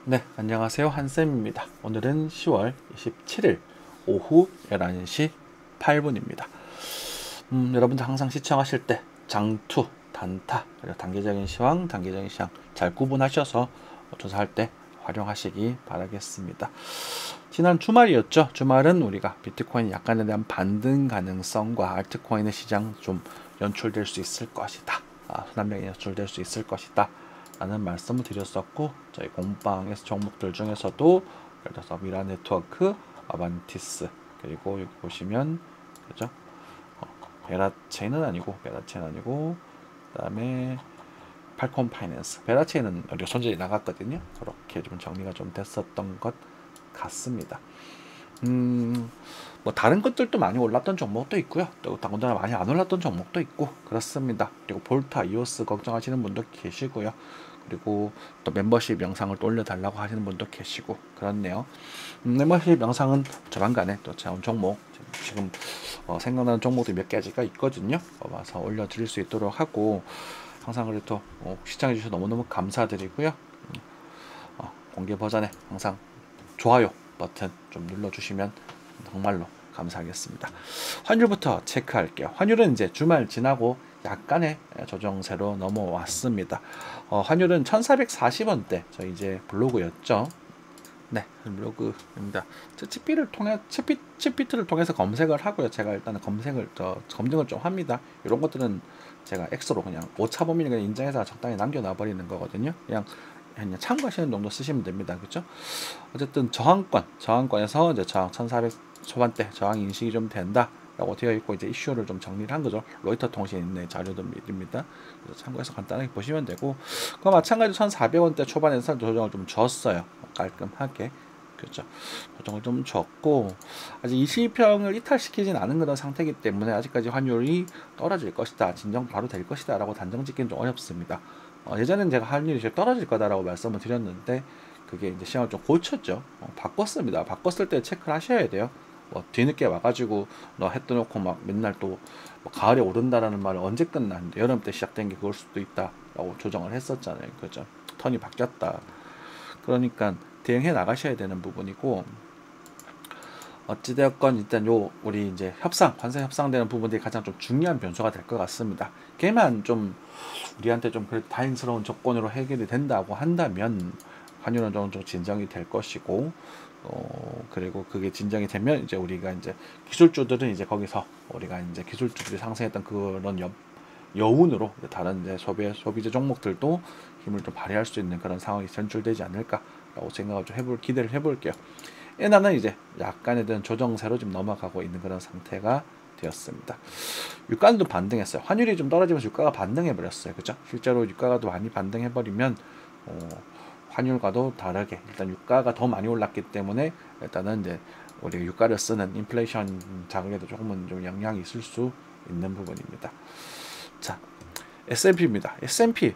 네, 안녕하세요. 한쌤입니다. 오늘은 10월 27일 오후 11시 8분입니다. 여러분들 항상 시청하실 때 장투, 단타, 그리고 단기적인 시황, 단기적인 시황 잘 구분하셔서 조사할 때 활용하시기 바라겠습니다. 지난 주말이었죠. 주말은 우리가 비트코인 약간에 대한 반등 가능성과 알트코인의 시장 좀 연출될 수 있을 것이다. 순환명이 연출될 수 있을 것이다. 라는 말씀을 드렸었고, 저희 공방에서 종목들 중에서도 예를 들어서 미라네트워크, 아반티스, 그리고 여기 보시면 그죠? 베라체인은 아니고 그다음에 팔콘 파이낸스, 베라체인은 우리가 손절이 나갔거든요. 그렇게 좀 정리가 좀 됐었던 것 같습니다. 뭐 다른 것들도 많이 올랐던 종목도 있고요. 또 더군다나 많이 안 올랐던 종목도 있고 그렇습니다. 그리고 볼타, 이오스 걱정하시는 분도 계시고요. 그리고 또 멤버십 영상을 또 올려달라고 하시는 분도 계시고 그렇네요. 멤버십 영상은 조만간에 또 제 종목 지금 생각나는 종목도 몇 가지가 있거든요. 와서 올려드릴 수 있도록 하고 항상 그래도 시청해주셔서 너무너무 감사드리고요. 공개 버전에 항상 좋아요 버튼 좀 눌러주시면 정말로 감사하겠습니다. 환율부터 체크할게요. 환율은 이제 주말 지나고 약간의 조정세로 넘어왔습니다. 환율은 1440원대 저희 이제 블로그였죠. 네, 블로그입니다. 치피트를 통해서 검색을 하고요. 제가 일단은 검증을 좀 합니다. 이런 것들은 제가 X로 그냥 오차범위를 그냥 인정해서 적당히 남겨놔 버리는 거거든요. 그냥 참고하시는 정도 쓰시면 됩니다. 그렇죠? 어쨌든 저항권에서 이제 저항 1400 초반대 저항 인식이 좀 된다. 라고 되어 있고 이제 이슈를 좀 정리를 한 거죠. 로이터 통신에 있는 자료들입니다. 그래서 참고해서 간단하게 보시면 되고, 그 마찬가지로 1,400원대 초반에서 조정을 좀 줬어요. 깔끔하게. 그렇죠. 조정을 좀 줬고, 아직 22평을 이탈시키진 않은 그런 상태이기 때문에 아직까지 환율이 떨어질 것이다, 진정 바로 될 것이다 라고 단정 짓기는 좀 어렵습니다. 예전엔 제가 환율이 떨어질 거다라고 말씀을 드렸는데 그게 이제 시장을 좀 고쳤죠. 바꿨습니다. 바꿨을 때 체크를 하셔야 돼요. 뒤늦게 와가지고 너 해 떠놓고 막 맨날 또뭐 가을에 오른다라는 말을 언제 끝났는데 여름 때 시작된 게 그럴 수도 있다라고 조정을 했었잖아요. 그죠? 턴이 바뀌었다. 그러니까 대응해 나가셔야 되는 부분이고, 어찌되었건 일단 우리 이제 관세 협상되는 부분들이 가장 좀 중요한 변수가 될 것 같습니다. 걔만 좀 우리한테 좀 다행스러운 조건으로 해결이 된다고 한다면 환율은 좀 진정이 될 것이고, 그리고 그게 진정이 되면 이제 우리가 이제 기술주들은 이제 거기서 우리가 이제 기술주들이 상승했던 그런 여운으로 다른 이제 소비재 종목들도 힘을 좀 발휘할 수 있는 그런 상황이 연출되지 않을까라고 생각을 좀 기대를 해볼게요. 엔화는 이제 약간의 조정세로 좀 넘어가고 있는 그런 상태가 되었습니다. 유가는 좀 반등했어요. 환율이 좀 떨어지면서 유가가 반등해버렸어요. 그죠? 실제로 유가가 더 많이 반등해버리면 환율과도 다르게 일단 유가가 더 많이 올랐기 때문에 일단은 이제 우리가 유가를 쓰는 인플레이션 자극에도 조금은 좀 영향이 있을 수 있는 부분입니다. 자, S&P입니다. S&P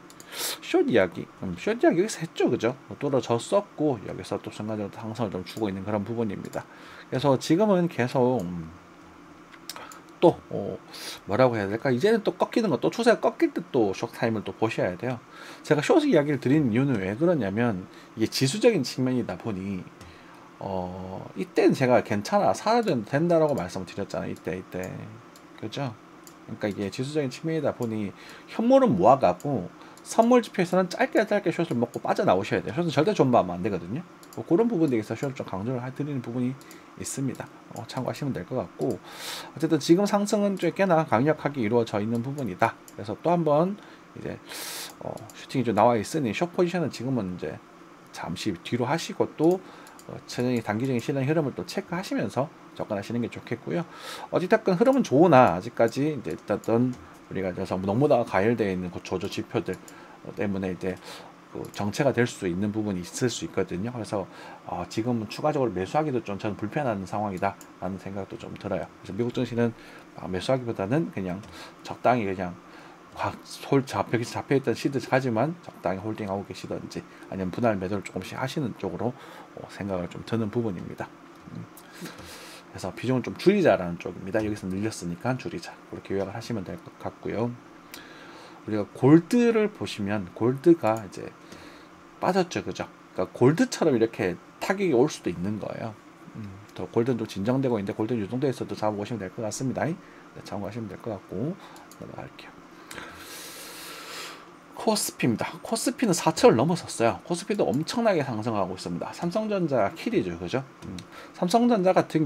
숏 이야기 여기서 했죠, 그죠? 떨어졌었고 여기서 또 순간적으로 상승을 좀 주고 있는 그런 부분입니다. 그래서 지금은 계속 또 뭐라고 해야 될까? 이제는 또 꺾이는 거, 또 추세가 꺾일 때 또 쇼타임을 또 보셔야 돼요. 제가 숏 이야기를 드리는 이유는 왜 그러냐면 이게 지수적인 측면이다 보니 이때는 제가 괜찮아, 살아도 된다라고 말씀을 드렸잖아요. 이때 그죠? 그러니까 이게 지수적인 측면이다 보니 현물은 모아가고 선물 지표에서는 짧게 숏을 먹고 빠져나오셔야 돼요. 숏은 절대 존버하면 안 되거든요. 그런 부분들에서 숏을 좀 강조를 드리는 부분이 있습니다. 참고하시면 될 것 같고, 어쨌든 지금 상승은 꽤나 강력하게 이루어져 있는 부분이다. 그래서 또 한번 이제 슈팅이 좀 나와 있으니 숏 포지션은 지금은 이제 잠시 뒤로 하시고 또 단기적인 시장 흐름을 또 체크하시면서 접근하시는 게 좋겠고요. 어찌됐건 흐름은 좋으나 아직까지 이제 일단 우리가 그래서 너무나 가열되어 있는 그 조조 지표들 때문에 이제 정체가 될 수 있는 부분이 있을 수 있거든요. 그래서 지금은 추가적으로 매수하기도 좀 저는 불편한 상황이다라는 생각도 좀 들어요. 그래서 미국 증시는 매수하기보다는 그냥 적당히 그냥 잡혀있던 시드까지만 적당히 홀딩하고 계시던지 아니면 분할 매도를 조금씩 하시는 쪽으로 생각을 좀 드는 부분입니다. 그래서 비중을 좀 줄이자라는 쪽입니다. 여기서 늘렸으니까 줄이자, 그렇게 요약을 하시면 될 것 같고요. 우리가 골드를 보시면 골드가 이제 빠졌죠, 그죠? 그러니까 골드처럼 이렇게 타격이 올 수도 있는 거예요. 더 골든도 진정되고 있는데 골든 유동돼 있어도 잡아보시면 될 것 같습니다. 네, 참고하시면 될 것 같고 넘어갈게요. 코스피입니다. 코스피는 4천을 넘어섰어요. 코스피도 엄청나게 상승하고 있습니다. 삼성전자 킬이죠, 그죠? 삼성전자 같은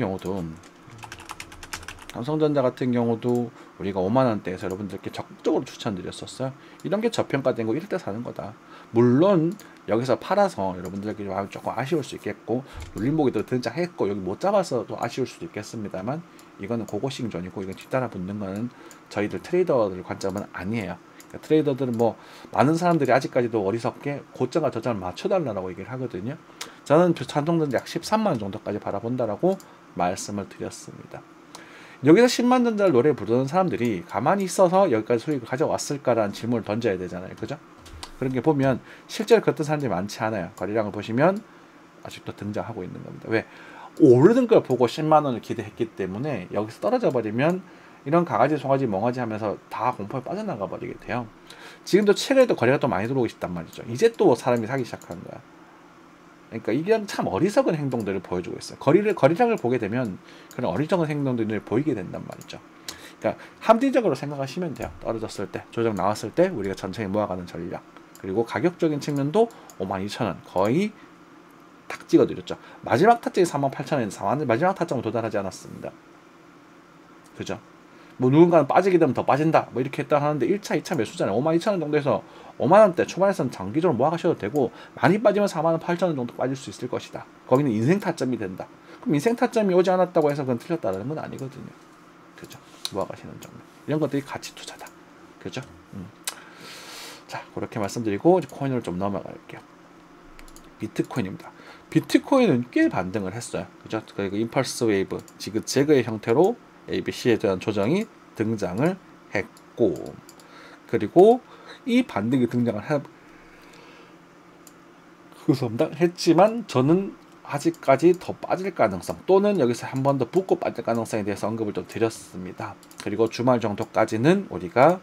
경우도 우리가 5만 원대에서 여러분들께 적극적으로 추천드렸었어요. 이런 게 저평가된 거 이럴 때 사는 거다. 물론 여기서 팔아서 여러분들에게 조금 아쉬울 수 있겠고 눌림목이 등장했고 여기 못 잡아서도 아쉬울 수도 있겠습니다만 이거는 고고싱존이고 이건 뒤따라 붙는 거는 저희들 트레이더들 관점은 아니에요. 그러니까 트레이더들은 뭐 많은 사람들이 아직까지도 어리석게 고점과 저점을 맞춰달라고 얘기를 하거든요. 저는 삼성전자 약 13만 원 정도까지 바라본다라고 말씀을 드렸습니다. 여기서 10만 전자를 노래 부르는 사람들이 가만히 있어서 여기까지 수익을 가져왔을까라는 질문을 던져야 되잖아요. 그죠? 그런 게 보면 실제로 그랬던 사람들이 많지 않아요. 거래량을 보시면 아직도 등장하고 있는 겁니다. 왜? 오르는 걸 보고 10만 원을 기대했기 때문에 여기서 떨어져 버리면 이런 강아지, 송아지, 멍아지 하면서 다 공포에 빠져나가 버리게 돼요. 지금도 최근에도 거래가 또 많이 들어오고 있단 말이죠. 이제 또 사람이 사기 시작하는 거야. 그러니까 이게 참 어리석은 행동들을 보여주고 있어요. 거리량을 보게 되면 그런 어리석은 행동들을 보이게 된단 말이죠. 그러니까 합리적으로 생각하시면 돼요. 떨어졌을 때, 조정 나왔을 때 우리가 천천히 모아가는 전략. 그리고 가격적인 측면도 52,000원 거의 탁 찍어드렸죠. 마지막 타점이 48,000원에서 마지막 타점은 도달하지 않았습니다. 그죠? 뭐 누군가는 빠지게 되면 더 빠진다 뭐 이렇게 했다 하는데 1차 2차 매수잖아요. 52,000원 정도에서 5만원대 초반에서는 장기적으로 모아가셔도 되고 많이 빠지면 4만 8천원 정도 빠질 수 있을 것이다. 거기는 인생 타점이 된다. 그럼 인생 타점이 오지 않았다고 해서 그건 틀렸다는 건 아니거든요. 그죠? 모아가시는 정도 이런 것들이 가치 투자다. 그죠? 자, 그렇게 말씀드리고 이제 코인으로 좀 넘어갈게요. 비트코인입니다. 비트코인은 꽤 반등을 했어요. 그죠? 그리고 임펄스 웨이브, 지그재그의 형태로 ABC에 대한 조정이 등장을 했고, 그리고 이 반등이 등장을 했지만 저는 아직까지 더 빠질 가능성 또는 여기서 한 번 더 붙고 빠질 가능성에 대해서 언급을 좀 드렸습니다. 그리고 주말 정도까지는 우리가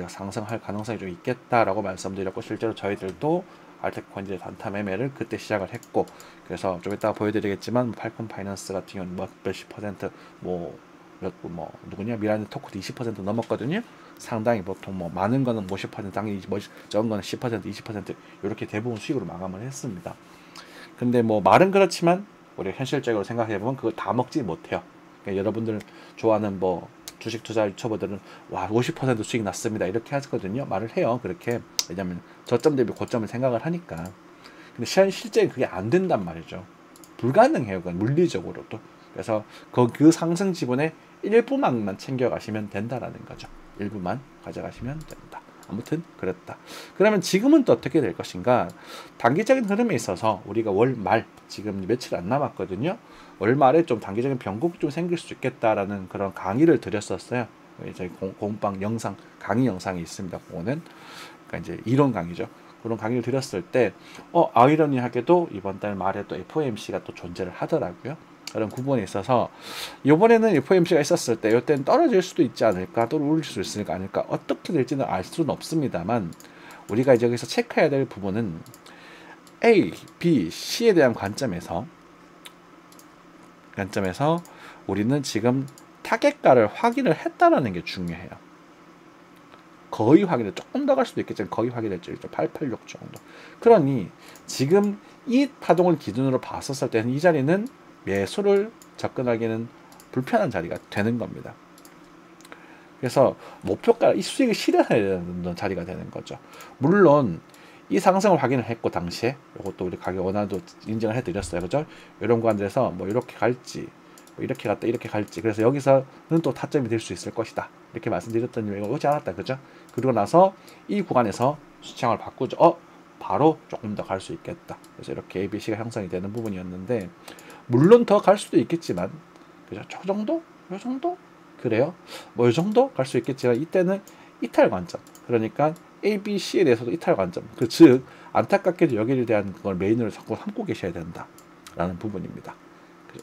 상승할 가능성이 좀 있겠다라고 말씀드렸고 실제로 저희들도 알테코인의 단타 매매를 그때 시작을 했고 그래서 좀 이따가 보여드리겠지만 팔콘 파이낸스 같은 경우는 몇십 퍼센트 누구냐 미라니 토크도 20% 넘었거든요. 상당히 보통 뭐 많은 거는 50% 당연히 적은 거는 10% 20% 이렇게 대부분 수익으로 마감을 했습니다. 근데 뭐 말은 그렇지만 우리가 현실적으로 생각해 보면 그걸 다 먹지 못해요. 그러니까 여러분들 좋아하는 뭐 주식 투자 유튜버들은 와 50% 수익 났습니다 이렇게 하거든요. 말을 해요. 그렇게 왜냐면 저점 대비 고점을 생각을 하니까. 근데 실제는 그게 안 된단 말이죠. 불가능해요. 그건 물리적으로도. 그래서 그 상승 지분의 일부만만 챙겨가시면 된다라는 거죠. 일부만 가져가시면 된다. 아무튼 그랬다. 그러면 지금은 또 어떻게 될 것인가? 단기적인 흐름에 있어서 우리가 월 말 지금 며칠 안 남았거든요. 월 말에 좀 단기적인 변곡이 좀 생길 수 있겠다라는 그런 강의를 드렸었어요. 저희 공방 영상 강의 영상이 있습니다. 그거는 그러니까 이제 이론 강의죠. 그런 강의를 드렸을 때 아이러니하게도 이번 달 말에 또 FOMC가 또 존재를 하더라고요. 그런 부분에 있어서 이번에는 FOMC가 있었을 때 이때는 떨어질 수도 있지 않을까 또 오를 수 있을까 아닐까 어떻게 될지는 알 수는 없습니다만 우리가 이제 여기서 체크해야 될 부분은 A, B, C에 대한 관점에서 우리는 지금 타겟가를 확인을 했다라는 게 중요해요. 거의 확인을 조금 더 갈 수도 있겠지만 거의 확인했죠. 886 정도. 그러니 지금 이 파동을 기준으로 봤었을 때는 이 자리는 매수를 접근하기는 불편한 자리가 되는 겁니다. 그래서 목표가 이 수익을 실현해야 되는 자리가 되는 거죠. 물론 이 상승을 확인을 했고 당시에 이것도 우리 가격 원화도 인정을 해드렸어요. 그죠? 이런 구간에서 뭐 이렇게 갈지 뭐 이렇게 갔다 이렇게 갈지 그래서 여기서는 또 타점이 될 수 있을 것이다. 이렇게 말씀드렸더니 이거 오지 않았다. 그죠? 그리고 나서 이 구간에서 수창을 바꾸죠. 바로 조금 더 갈 수 있겠다. 그래서 이렇게 ABC가 형성이 되는 부분이었는데 물론 더 갈 수도 있겠지만 그죠? 저 정도? 요 정도? 그래요? 뭐 이 정도 갈 수 있겠지만 이때는 이탈 관점 그러니까 A, B, C에 대해서도 이탈 관점 즉 안타깝게도 여기에 대한 그걸 메인으로 자꾸 삼고 계셔야 된다 라는 부분입니다.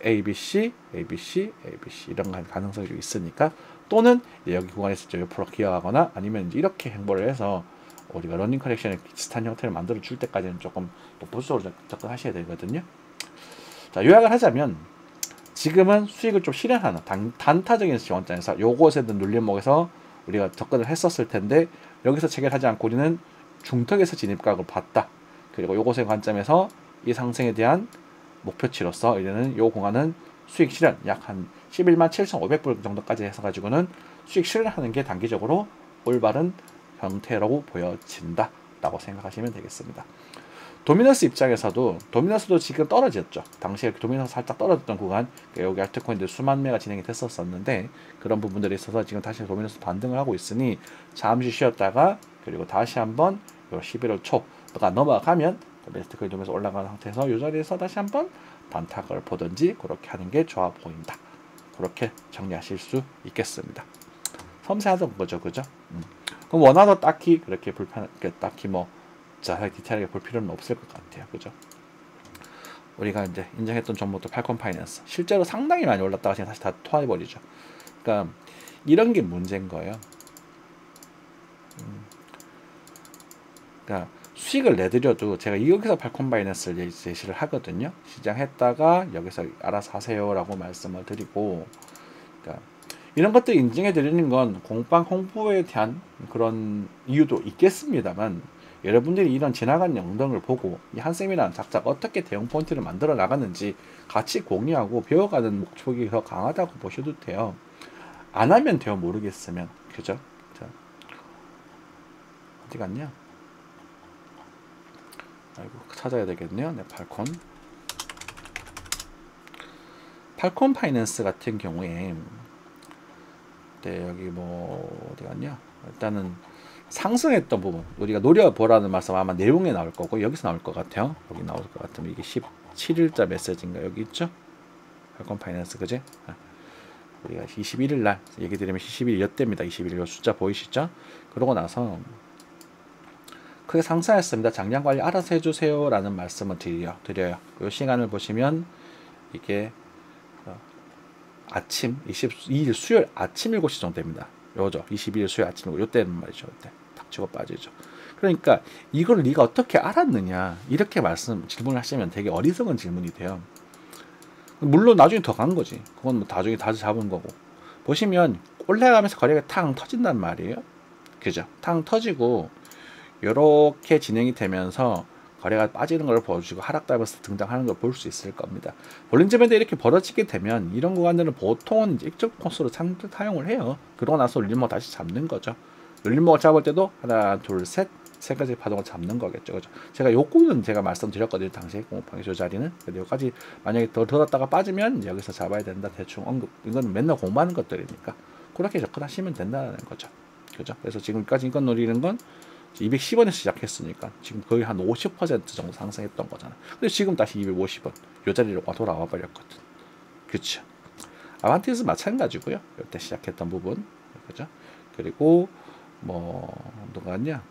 A, B, C, A, B, C, A, B, C 이런 가능성이 좀 있으니까 또는 여기 구간에서 옆으로 기어가거나 아니면 이렇게 행보를 해서 우리가 러닝 커렉션에 비슷한 형태를 만들어 줄 때까지는 조금 또 보수적으로 접근하셔야 되거든요. 자, 요약을 하자면 지금은 수익을 좀 실현하는 단타적인 지원장에서 요것에든 눌림목에서 우리가 접근을 했었을 텐데 여기서 체결하지 않고 우리는 중턱에서 진입각을 봤다. 그리고 요것의 관점에서 이 상승에 대한 목표치로서 이제는 요 공간은 수익 실현 약 한 11만 7,500불 정도까지 해서 가지고는 수익 실현하는 게 단기적으로 올바른 형태라고 보여진다 라고 생각하시면 되겠습니다. 도미너스 입장에서도 도미너스도 지금 떨어졌죠. 당시에 도미너스 살짝 떨어졌던 구간, 여기 알트코인들 수만 매가 진행이 됐었는데 그런 부분들이 있어서 지금 다시 도미너스 반등을 하고 있으니 잠시 쉬었다가 그리고 다시 한번 11월 초가 넘어가면 알트코인 도미너스 올라가는 상태에서 이 자리에서 다시 한번 단타를 보든지 그렇게 하는 게 좋아 보인다. 그렇게 정리하실 수 있겠습니다. 섬세하던 거죠, 그죠? 그럼 원화도 딱히 그렇게 딱히 뭐 자세히 디테일하게 볼 필요는 없을 것 같아요, 그죠? 우리가 이제 인정했던 종목도 팔콘 파이낸스 실제로 상당히 많이 올랐다가 지금 다시 다 토해버리죠. 그러니까 이런 게 문제인 거예요. 그러니까 수익을 내드려도 제가 여기서 팔콘 파이낸스를 제시를 하거든요. 시장했다가 여기서 알아서 하세요라고 말씀을 드리고, 그러니까 이런 것들 인증해 드리는 건 공방 홍보에 대한 그런 이유도 있겠습니다만 여러분들이 이런 지나간 영상을 보고 이 한쌤이라는 작자가 어떻게 대응 포인트를 만들어 나가는지 같이 공유하고 배워가는 목적이 더 강하다고 보셔도 돼요. 안 하면 돼요, 모르겠으면. 그죠? 자, 어디 갔냐? 아이고, 찾아야 되겠네요. 네, 팔콘 파이낸스 같은 경우에 네, 여기 뭐 어디 갔냐? 일단은 상승했던 부분 우리가 노려보라는 말씀 아마 내용에 나올 거고 여기서 나올 것 같아요. 여기 나올 것 같으면 이게 17일자 메시지인가 여기 있죠? 팔콘 파이낸스 그지? 우리가 21일 날 얘기 드리면 21일 여대입니다. 21일 숫자 보이시죠? 그러고 나서 크게 상승했습니다. 장량 관리 알아서 해주세요 라는 말씀을 드려요. 이 시간을 보시면 이게 아침 22일 수요일 아침 7시 정도 됩니다. 요죠. 22일 수요일 아침 7시 요때는 말이죠. 요때 탁 치고 빠지죠. 그러니까 이걸 네가 어떻게 알았느냐 이렇게 질문을 하시면 되게 어리석은 질문이 돼요. 물론 나중에 더 간 거지. 그건 뭐 나중에 다시 잡은 거고. 보시면 올라가면서 거래가 탕 터진단 말이에요. 그죠? 탕 터지고 요렇게 진행이 되면서 거래가 빠지는 걸 보여주고 하락달면서 등장하는 걸 볼 수 있을 겁니다. 볼린저 밴드 이렇게 벌어지게 되면 이런 구간들은 보통은 일정 코스로 사용을 해요. 그러고 나서 눌림목 다시 잡는 거죠. 눌림목을 잡을 때도 하나, 둘, 셋, 세 가지 파동을 잡는 거겠죠. 그죠? 제가 요거는 제가 말씀드렸거든요. 당시에 공급방의 조 자리는. 근데 여기까지 만약에 더 들었다가 빠지면 여기서 잡아야 된다. 대충 언급. 이건 맨날 공부하는 것들이니까 그렇게 접근하시면 된다는 거죠. 그죠? 그래서 지금까지 이건 노리는 건 210원에서 시작했으니까 지금 거의 한 50% 정도 상승했던 거잖아. 근데 지금 다시 250원 요 자리로 돌아와 버렸거든. 그쵸? 아반티스 마찬가지고요. 이때 시작했던 부분, 그죠? 그리고 뭐 누가 갔냐?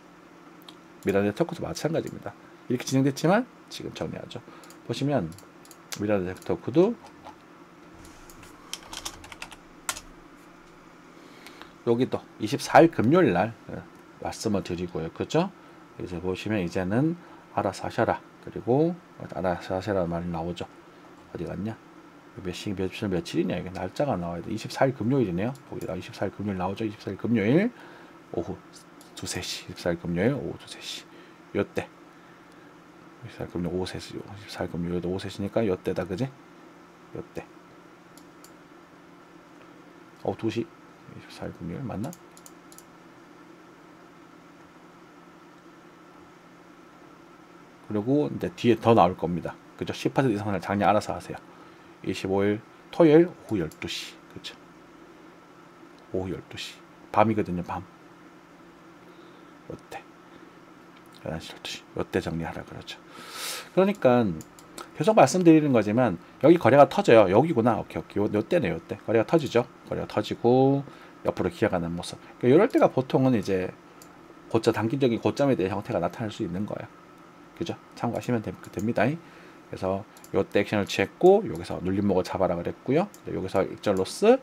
미라네트워크도 마찬가지입니다. 이렇게 진행됐지만 지금 정리하죠. 보시면 미라네트워크도 여기도 24일 금요일 날 말씀을 드리고요. 그죠? 이제 보시면 이제는 알아서 하셔라. 그리고 알아서 하셔라 말이 나오죠. 어디 갔냐? 며칠이냐? 이게 날짜가 나와야 돼. 24일 금요일이네요. 거기다 24일 금요일 나오죠. 24일 금요일 오후 2-3시. 24일 금요일 오후 2-3시. 요때. 24일 금요일 오후 3시. 24일 금요일 오후 3시니까 요때다. 그지? 요때. 2시. 24일 금요일 맞나? 그리고 이제 뒤에 더 나올 겁니다. 그죠? 10% 이상을 장량 알아서 하세요. 25일 토요일 오후 12시. 그죠? 오후 12시. 밤이거든요, 밤. 요때. 11시, 12시. 요때 정리하라 그러죠. 그러니까 계속 말씀드리는 거지만 여기 거래가 터져요. 여기구나. 오케이. 요때네, 요때. 거래가 터지죠. 거래가 터지고 옆으로 기어가는 모습. 그러니까 이럴 때가 보통은 이제 단기적인 고점에 대한 형태가 나타날 수 있는 거예요. 그죠? 참고하시면 됩니다. 그래서 요때 액션을 취했고 여기서 눌림목을 잡아라 그랬고요. 여기서 익절 로스,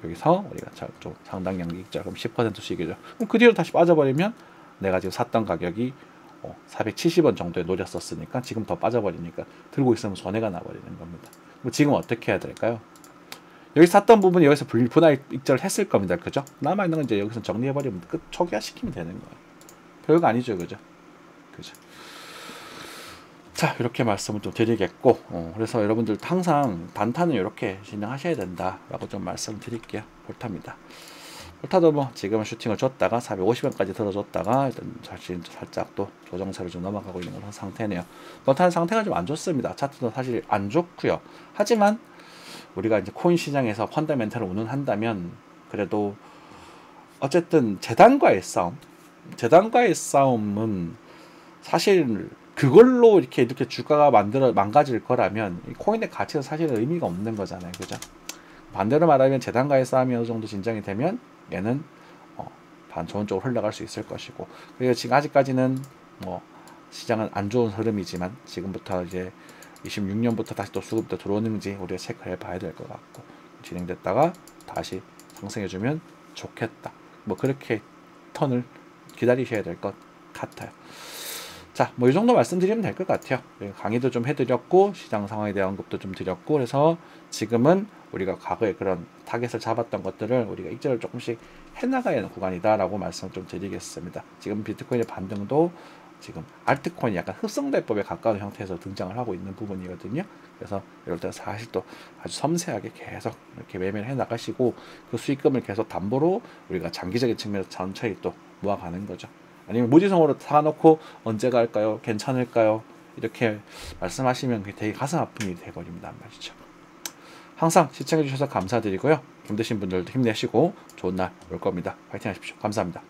여기서 우리가 좀 상당 양기 익절 그럼 10%씩이죠. 그럼 그 뒤로 다시 빠져버리면 내가 지금 샀던 가격이 470원 정도에 노렸었으니까 지금 더 빠져버리니까 들고 있으면 손해가 나버리는 겁니다. 뭐 지금 어떻게 해야 될까요? 여기 샀던 부분이 여기서 분할 익절을 했을 겁니다. 그죠? 남아있는 건 이제 여기서 정리해버리면 끝, 초기화시키면 되는 거예요. 별거 아니죠. 그죠? 그죠? 자, 이렇게 말씀을 좀 드리겠고, 그래서 여러분들 항상 단타는 이렇게 진행하셔야 된다라고 좀 말씀을 드릴게요. 볼타입니다. 볼타도 뭐 지금은 슈팅을 줬다가 450원까지 들어줬다가 일단 살짝 또 조정세로 좀 넘어가고 있는 그런 상태네요. 볼타는 상태가 좀 안 좋습니다. 차트도 사실 안 좋고요. 하지만 우리가 이제 코인 시장에서 펀더멘탈을 운운한다면 그래도 어쨌든 재단과의 싸움은 사실 그걸로 이렇게 주가가 망가질 거라면 이 코인의 가치는 사실 의미가 없는 거잖아요. 그죠? 반대로 말하면 재단과의 싸움이 어느 정도 진정이 되면 얘는 반 좋은 쪽으로 흘러갈 수 있을 것이고, 그리고 지금 아직까지는 뭐 시장은 안 좋은 흐름이지만 지금부터 이제 26년부터 다시 또 수급도 들어오는지 우리가 체크해 봐야 될 것 같고, 진행됐다가 다시 상승해주면 좋겠다. 뭐 그렇게 턴을 기다리셔야 될 것 같아요. 자, 뭐 이 정도 말씀드리면 될 것 같아요. 강의도 좀 해드렸고 시장 상황에 대한 언급도 좀 드렸고, 그래서 지금은 우리가 과거에 그런 타겟을 잡았던 것들을 우리가 익절을 조금씩 해나가야 하는 구간이다라고 말씀을 좀 드리겠습니다. 지금 비트코인의 반등도 지금 알트코인이 약간 흡성대법에 가까운 형태에서 등장을 하고 있는 부분이거든요. 그래서 이럴 때 사실 또 아주 섬세하게 계속 이렇게 매매를 해 나가시고 그 수익금을 계속 담보로 우리가 장기적인 측면에서 천천히 또 모아가는 거죠. 아니면 무지성으로 사놓고 언제 갈까요? 괜찮을까요? 이렇게 말씀하시면 되게 가슴 아픔이 돼버립니다. 말이죠. 항상 시청해주셔서 감사드리고요. 힘드신 분들도 힘내시고 좋은 날 올 겁니다. 파이팅 하십시오. 감사합니다.